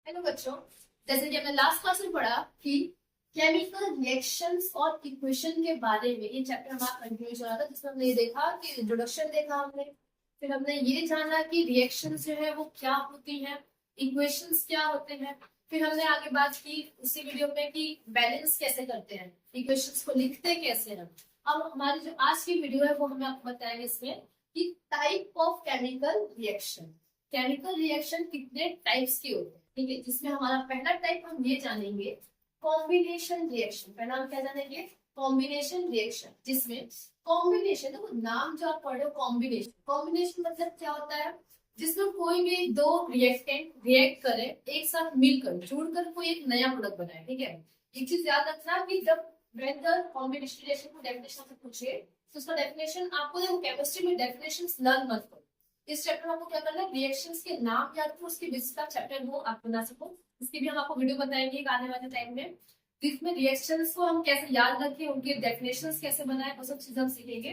Hello बच्चों, जैसे कि हमने लास्ट क्लास में पढ़ा कि केमिकल रिएक्शंस और इक्वेशन के बारे में ये चैप्टर हमारा कंटिन्यू चल रहा था, जिसमें हमने ये देखा कि इंट्रोडक्शन देखा हमने। फिर हमने ये जाना कि रिएक्शंस जो है वो क्या होती हैं, इक्वेशंस क्या होते हैं। फिर हमने आगे बात की उसी वीडियो में कि बैलेंस कैसे करते हैं, इक्वेशंस को लिखते कैसे हैं। अब हमारी जो आज की वीडियो है वो हमें आपको बताएंगे इसमें कि type of chemical reaction, chemical reaction कितने टाइप्स के होते हैं। ठीक है, जिसमें हमारा पहला टाइप हम ये जानेंगे कॉम्बिनेशन रिएक्शन। पहला हम क्या जानेंगे? कॉम्बिनेशन रिएक्शन, जिसमें कॉम्बिनेशन, देखो नाम जो आप पढ़ रहे हो कॉम्बिनेशन, कॉम्बिनेशन मतलब क्या होता है? जिसमें कोई भी दो रिएक्टेंट रिएक्ट करे एक साथ मिलकर जुड़कर कोई एक नया प्रोडक्ट बनाए। ठीक है, एक चीज याद रखना कि जब कॉम्बिनेशन रिएक्शन को डेफिनेशन से पूछे तो उसका डेफिनेशन आपको, देखो केमिस्ट्री में डेफिनेशन लर्न मत करो। इस चैप्टर में आपको क्या करना है, रिएक्शंस के नाम याद करो, उसके बेसिस का चैप्टर वो आप बना सको। इसकी भी हम आपको वीडियो बताएंगे आने वाले टाइम में। इसमें रिएक्शंस को हम कैसे याद रखें, उनके डेफिनेशंस कैसे बनाए, वो सब चीजें हम सीखेंगे।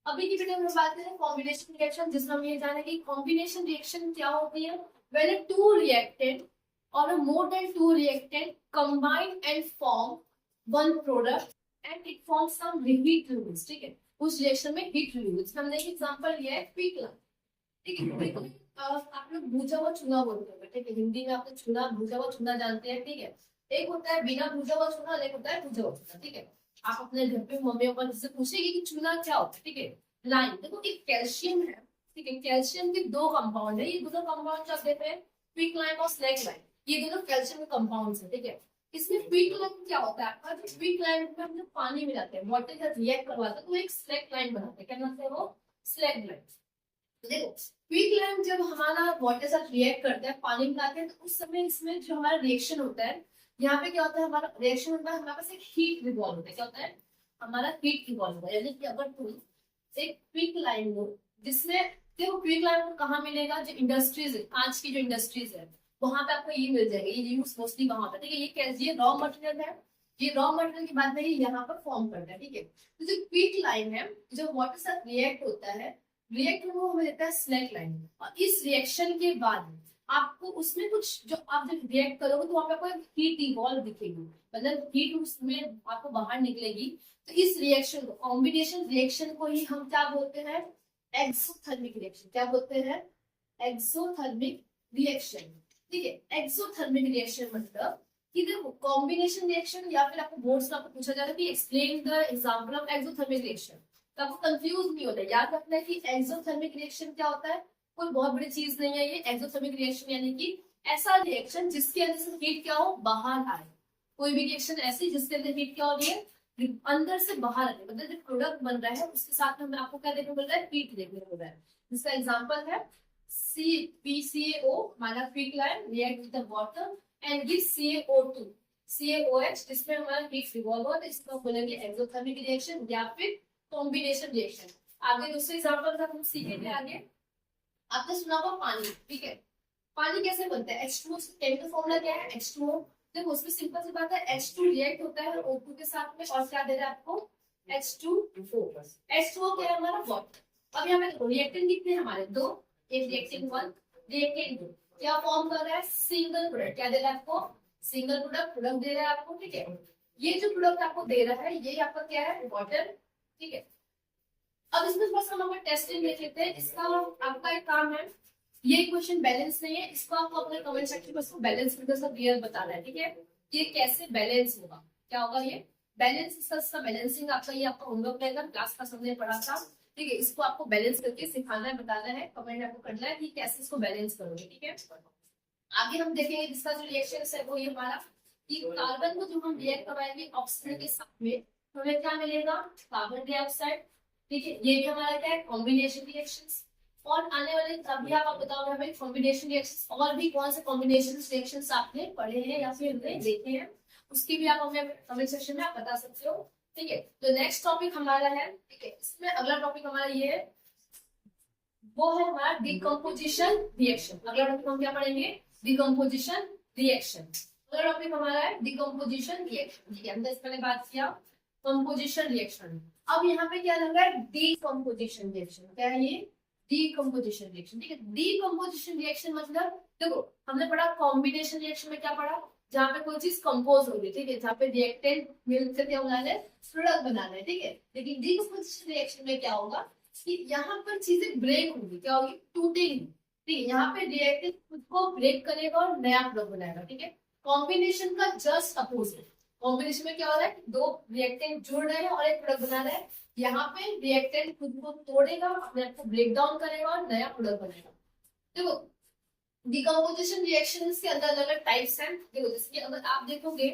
अभी की वीडियो में बात करें कॉम्बिनेशन रिएक्शन, जिसमें हम ये जानेंगे कॉम्बिनेशन रिएक्शन क्या होती है। व्हेन टू रिएक्टेंट और more than two reactant combine and form one product and it forms some heat release. ठीक है, उस रिएक्शन में हीट रिलीज। हमने एक एग्जांपल लिया है क्विक। ठीक है, देखो आप लोग भुजा हुआ चूना बोलते हैं। ठीक है, हिंदी में आप लोग चूना, भुजा हुआ चूना जानते हैं। ठीक है, एक होता है बिना भुजा हुआ चूना, एक होता है भुजा हुआ चूना। ठीक है, आप अपने घर पे मम्मी पापा से पूछेगी कि चूना क्या होता है। ठीक है, लाइन देखो, एक कैल्शियम है। ठीक है, कैल्शियम के दो कंपाउंड है, ये दोनों कंपाउंड क्या कहते हैं? क्विक लाइन और स्लैग लाइन। ये दोनों कैल्शियम के कंपाउंड है। ठीक है, इसमें क्विक लाइन क्या होता है आपका? क्विक लाइन में हम जब पानी मिलाते हैं, वाटर का रिएक्ट करवाते हैं, तो एक स्लैग लाइन बनाते हैं। क्या बनाते हैं? वो स्लैग लाइन। देखो क्विक लाइन जब हमारा वाटर साथ रिएक्ट करता है, पानी मिलाते हैं, तो उस समय इसमें जो हमारा रिएक्शन होता है, यहाँ पे क्या होता है, हमारा रिएक्शन होता है, हमारे पास एक हीट रिवॉल्व होता है। क्या होता है? हमारा हीट रिवॉल्व होता है। यानी कि अगर तुम एक क्विक लाइन लो जिसमें, देखो क्विक लाइन को कहाँ मिलेगा? जो इंडस्ट्रीज है, आज की जो इंडस्ट्रीज है वहां पे आपको ये मिल जाएगा। ये यूज मोस्टली कहाँ होता है? ठीक है, ये कैसे, ये रॉ मटेरियल है, ये रॉ मटेरियल के बाद में ये यहाँ पर फॉर्म करता है। ठीक है, तो जो क्विक लाइन है, जो वाटर साथ रिएक्ट होता है, रिएक्ट में वो हमें देता है स्लैग लाइन। और इस रिएक्शन के बाद आपको उसमें कुछ, जो आप जब रिएक्ट करोगे तो वहां पे आपको एक हीट इवॉल्व दिखेगी, मतलब हीट उसमें आपको बाहर निकलेगी। तो इस रिएक्शन को, कॉम्बिनेशन रिएक्शन को ही हम क्या बोलते हैं? Exothermic reaction. क्या बोलते हैं? Exothermic reaction. ठीक है, एक्सोथर्मिक रिएक्शन मतलब कि देखो कॉम्बिनेशन रिएक्शन, या फिर आपको बोर्ड्स में आपको पूछा जा रहा है कि explain the example of exothermic reaction, तो आपको कंफ्यूज नहीं होता। याद रखना है कि एक्सोथर्मिक रिएक्शन क्या होता है, कोई बहुत बड़ी चीज नहीं है ये। एक्सोथर्मिक रिएक्शन यानी कि ऐसा रिएक्शन जिसके अंदर से हीट क्या हो, बाहर आए। कोई भी रिएक्शन ऐसी जिसके अंदर हीट क्या हो रही है, अंदर से बाहर आए, मतलब जो प्रोडक्ट बन रहा है उसके साथ में हमें आपको क्या देखने को मिल रहा है? हीट देखने को मिल रहा है। जिसका एग्जाम्पल है CpCaO minus quick line react with the water and give CaO2 CaOH, जिसमें हमारा हीट रिवॉल्व हो, तो इसको बोलेंगे एक्सोथर्मिक रिएक्शन या फिर कॉम्बिनेशन रिएक्शन। आगे दूसरे एग्जांपल का हम सीखेंगे आगे। आपने सुना होगा पानी। ठीक है, पानी कैसे बनता है? H2O, केमिकल फॉर्मूला क्या है? H2O। देखो उसमें सिंपल सी बात है, H2 रिएक्ट होता है O2 के साथ में, और क्या दे रहा है आपको? H2O। H2O क्या है? हमारा वाटर। अब यहाँ पे रिएक्टेंट कितने हैं हमारे? दो। एक रिएक्टेंट वन, रिएक्टेंट टू। क्या फॉर्म कर रहा है? Single product. क्या दे रहा है आपको? सिंगल प्रोडक्ट, प्रोडक्ट दे रहा है आपको। ठीक है, ये जो प्रोडक्ट आपको दे रहा है ये आपका क्या है? वाटर। ठीक है, अब इसमें बस हम अपना टेस्टिंग देख लेते हैं। इसका आपका एक काम है, ये क्वेश्चन बैलेंस नहीं है, इसको आपको अपने कमेंट सेक्शन में इसको बैलेंस करके सब क्लियर बताना है। ठीक है, ये कैसे बैलेंस होगा, क्या होगा ये बैलेंस, इसका बैलेंसिंग आपका, ये आपका होमवर्क रहेगा, क्लास का सबने पढ़ा था। ठीक है, इसको आपको बैलेंस करके सिखाना है, बताना है, कमेंट आपको करना है कि कैसे इसको बैलेंस करोगे। ठीक है, आगे हम देखेंगे इसका जो रिएक्शन है वो ये हमारा, कि कार्बन को जो हम रिएक्ट करवाएंगे ऑक्सीजन के साथ में, हमें क्या मिलेगा? Carbon dioxide. ठीक है, ये भी हमारा क्या है? Combination reactions. और आने वाले अभी आप बताओगे हमें कॉम्बिनेशन रिएक्शंस, और भी कौन से कॉम्बिनेशन रिएक्शंस आपने पढ़े हैं या फिर हमने देखे हैं, उसकी भी आप हमें कमेंट सेक्शन में आप बता सकते हो। ठीक है, तो नेक्स्ट टॉपिक हमारा है, ठीक है, इसमें अगला टॉपिक हमारा ये है, वो है हमारा डिकम्पोजिशन रिएक्शन। अगला टॉपिक हम क्या पढ़ेंगे? Decomposition reaction. अगला टॉपिक हमारा है डिकम्पोजिशन रिएक्शन। ठीक है, हमने इसमें बात किया कंपोजिशन रिएक्शन। अब यहाँ पे क्या लग रहा है? Decomposition reaction. क्या है ये? Decomposition reaction. ठीक है, डीकम्पोजिशन रिएक्शन मतलब देखो हमने पढ़ा कॉम्बिनेशन रिएक्शन में क्या पढ़ा, जहाँ पे कोई चीज कंपोज हो रही, ठीक है, जहाँ पे रिएक्टेंट मिलकर क्या बनाना है, प्रोडक्ट बनाना है, ठीक है। लेकिन डिकम्पोजिशन रिएक्शन में क्या होगा कि यहाँ पर चीजें ब्रेक होंगी, क्या होगी, टूटेंगी, ठीक है। यहाँ पे रिएक्टेंट खुद को ब्रेक करेगा और नया प्रोडक्ट बनाएगा, ठीक है। कॉम्बिनेशन का जस्ट अपोजिट, कॉम्बिनेशन में क्या हो रहा है, दो रिएक्टेंट जुड़ रहे हैं और एक प्रोडक्ट बना रहे हैं। यहाँ पे रिएक्टेंट खुद को तोड़ेगा, अपने आप को ब्रेक डाउन करेगा और नया प्रोडक्ट बनेगा। देखो डिकम्पोजिशन रिएक्शंस के अंदर अलग अलग टाइप्स हैं। देखो जैसे कि अगर आप देखोगे,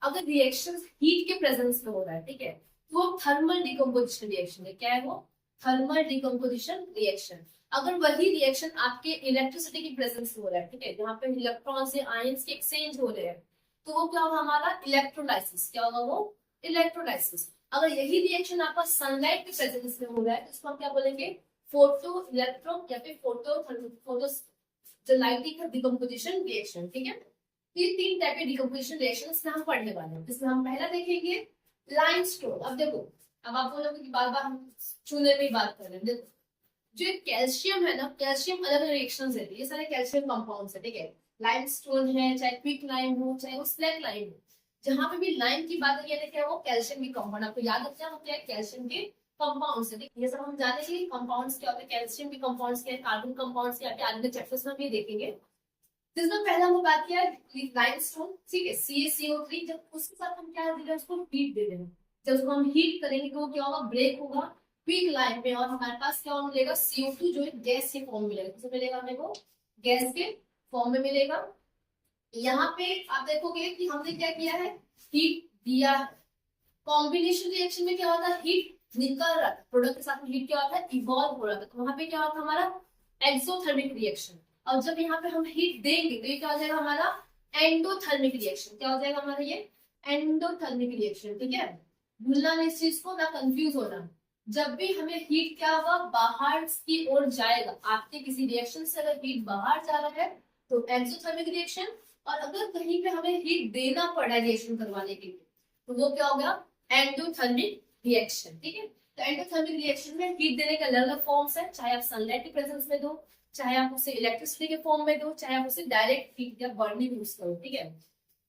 अगर रिएक्शन हीट के प्रेजेंस में हो रहा है, ठीक है, तो वो थर्मल डिकम्पोजिशन रिएक्शन है। क्या है वो, थर्मल डिकम्पोजिशन रिएक्शन। अगर वही रिएक्शन आपके इलेक्ट्रिसिटी की प्रेजेंस में हो रहा है, ठीक है, जहाँ पे इलेक्ट्रॉन से आयंस के एक्सचेंज हो रहे हैं, तो वो क्या होगा, हमारा इलेक्ट्रोलाइसिस। क्या होगा वो, इलेक्ट्रोलाइसिस। अगर यही रिएक्शन आपका सनलाइट के प्रेजेंस में हो रहा है, तो इसको हम क्या बोलेंगे, फोटो इलेक्ट्रो या फिर फोटो जो लाइटिंग का डिकम्पोजिशन रिएक्शन, ठीक है। ये तीन टाइप के डिकम्पोजिशन रिएक्शंस हम पढ़ने वाले हैं, जिसमें हम पहला देखेंगे लाइमस्टोन। अब देखो, अब आप बोलोगे कि बार बार हम चूने में बात कर रहे हैं। देखो जो कैल्शियम है ना, कैल्शियम अलग अलग रिएक्शंस है, ये सारे कैल्शियम कंपाउंड्स है, ठीक है। लाइमस्टोन है, चाहे क्विक लाइम हो, चाहे वो स्लैग लाइम हो, जहां पे भी लाइम की बात है, क्या वो कैल्शियम की कंपाउंड, आपको याद रखना है वो क्या है, कैल्शियम के कंपाउंड्स है, ये सब हम जानेंगे। कंपाउंड्स क्या होते हैं, कैल्शियम के कंपाउंड्स क्या है, कार्बन कंपाउंड्स क्या है, आगे के चैप्टर्स में भी देखेंगे। जिसमें पहला हम बात किया लाइमस्टोन, ठीक है, CaCO3। जब उसके साथ हम क्या दे रहे हैं, उसको हीट दे रहे हैं। जब उसको हम हीट करेंगे तो वो क्या होगा, ब्रेक होगा क्विक लाइम में, और हमारे पास क्या मिलेगा, CO2 जो है गैस के फॉर्म में मिलेगा। किसमें मिलेगा हमें वो, गैस के फॉर्म में मिलेगा। यहाँ पे आप देखोगे कि हमने क्या किया है, हीट दिया है। कॉम्बिनेशन रिएक्शन में क्या होता है, हीट निकल रहा था, प्रोडक्ट के साथ में हीट क्या होता है, इवॉल्व हो रहा था, तो वहां पे क्या होता है हमारा एक्सोथर्मिक रिएक्शन। और जब यहाँ पे हम हीट देंगे तो ये क्या हो जाएगा हमारा एंडोथर्मिक रिएक्शन। क्या हो जाएगा हमारा ये एंडोथर्मिक रिएक्शन, ठीक है। भूलना नहीं इस चीज को, ना कंफ्यूज होना। जब भी हमें हीट क्या होगा, बाहर की ओर जाएगा, आपके किसी रिएक्शन से अगर हीट बाहर जा रहा है तो एक्सोथर्मिक रिएक्शन, और अगर कहीं पे हमें हीट देना पड़ा रिएक्शन करवाने के लिए तो वो क्या होगा, एंडोथर्मिक रिएक्शन, ठीक है। तो एंडोथर्मिक रिएक्शन में हीट देने के अलग अलग फॉर्म्स है, चाहे आप सनलाइट के प्रेजेंस में दो, चाहे आप उसे इलेक्ट्रिसिटी के फॉर्म में दो, चाहे आप उसे डायरेक्ट हीट या बर्निंग यूज करो, ठीक है।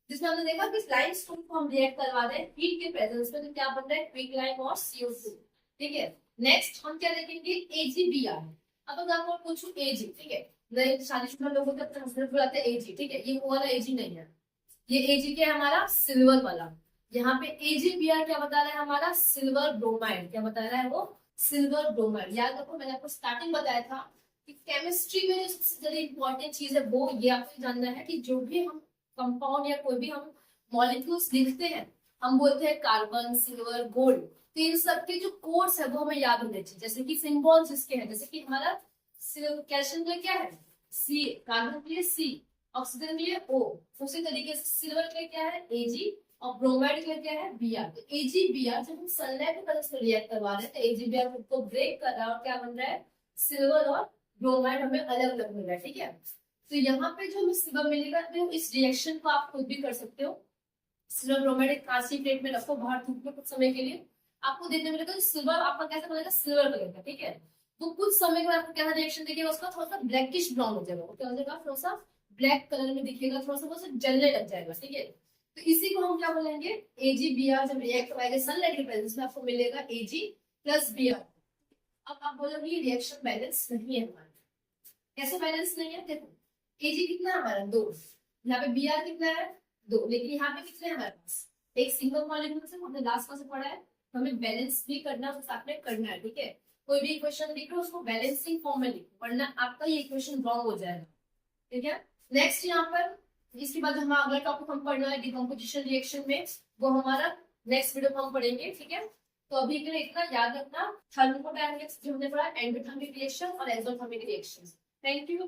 जिसमें हमने देखा कि लाइमस्टोन को हम रिएक्ट करवा रहे हैं हीट के प्रेजेंस में, तो क्या बन रहा है, क्विक लाइम और CO2, ठीक है। नेक्स्ट हम क्या देखेंगे, AgBr। अब अगर आपको पूछूं Ag, ठीक है, नए शादीशुदा लोगों के अपने हस्बैंड बुलाते हैं Ag, ठीक है, ये वाला Ag नहीं है, ये Ag क्या है हमारा, सिल्वर वाला। यहाँ पे AgBr क्या बता रहा है हमारा, सिल्वर ब्रोमाइड। क्या बता रहा है वो, सिल्वर ब्रोमाइड। याद रखो मैंने आपको स्टार्टिंग बताया था कि केमिस्ट्री में जो सबसे ज्यादा इंपॉर्टेंट चीज है वो ये आपको जानना है कि जो भी हम कंपाउंड या कोई भी हम मॉलिक्यूल्स लिखते हैं, हम बोलते हैं कार्बन, सिल्वर, गोल्ड, तो इन सबके जो कोड्स है वो हमें याद होने चाहिए। जैसे कि सिंबल्स इसके हैं, जैसे कि हमारा कैल्शियम के लिए क्या है, C, कार्बन के लिए C, ऑक्सीजन के लिए O, उसी तरीके से सिल्वर के लिए क्या है, Ag, और ब्रोमाइड के लिए क्या है, Br। तो AgBr जब हम सनलाइट की तरफ से रिएक्ट करवा रहे हैं तो AgBr खुद को ब्रेक कर रहा है और क्या बन रहा है, सिल्वर और ब्रोमाइड हमें अलग अलग मिल रहा है, ठीक है। तो यहाँ पे जो हमें सिल्वर मिलेगा, तो इस रिएक्शन को आप खुद भी कर सकते हो। सिल्वर ब्रोमाइड एक कांच प्लेट में रखो बाहर धूप में कुछ समय के लिए, आपको देखने मिलेगा तो सिल्वर आपका कैसा बनेगा, सिल्वर कलर का, ठीक है। तो कुछ समय के बाद आपको क्या रिएक्शन दिखेगा, उसका थोड़ा सा ब्लैकिश ब्राउन हो जाएगा, क्या हो जाएगा, थोड़ा सा ब्लैक कलर में दिखेगा, थोड़ा सा जलने लग जाएगा, ठीक है। तो इसी को हम क्या बोलेंगे, AgBr जब रिएक्ट कराएंगे सनलाइट के प्रेजेंस में आपको मिलेगा Ag प्लस Br। अब आप बोलोगे ये रिएक्शन बैलेंस नहीं है हमारा, कैसे बैलेंस नहीं है, देखो Ag कितना है हमारा, 2, यहाँ पे Br कितना है, 2, लेकिन यहाँ पे कितने हमारे पास, एक सिंगल मॉलिक्यूल से हमने लास्ट क्लास में पढ़ा है, हमें बैलेंस भी करना है, साथ में करना है, ठीक है। कोई भी इक्वेशन लिख लो उसको बैलेंसिंग फॉर्म में लिखो, वरना आपका ये इक्वेशन रॉन्ग हो जाएगा, ठीक है। नेक्स्ट यहाँ पर इसके बाद हमारा अगला टॉपिक हम पढ़ना है डिकम्पोजिशन रिएक्शन में, वो हमारा नेक्स्ट वीडियो में हम पढ़ेंगे, ठीक है। तो अभी के लिए इतना याद रखना, थर्मोडायनामिक्स जो हमने पढ़ा, एंडोथर्मिक रिएक्शन और एक्सोथर्मिक रिएक्शन। Thank you.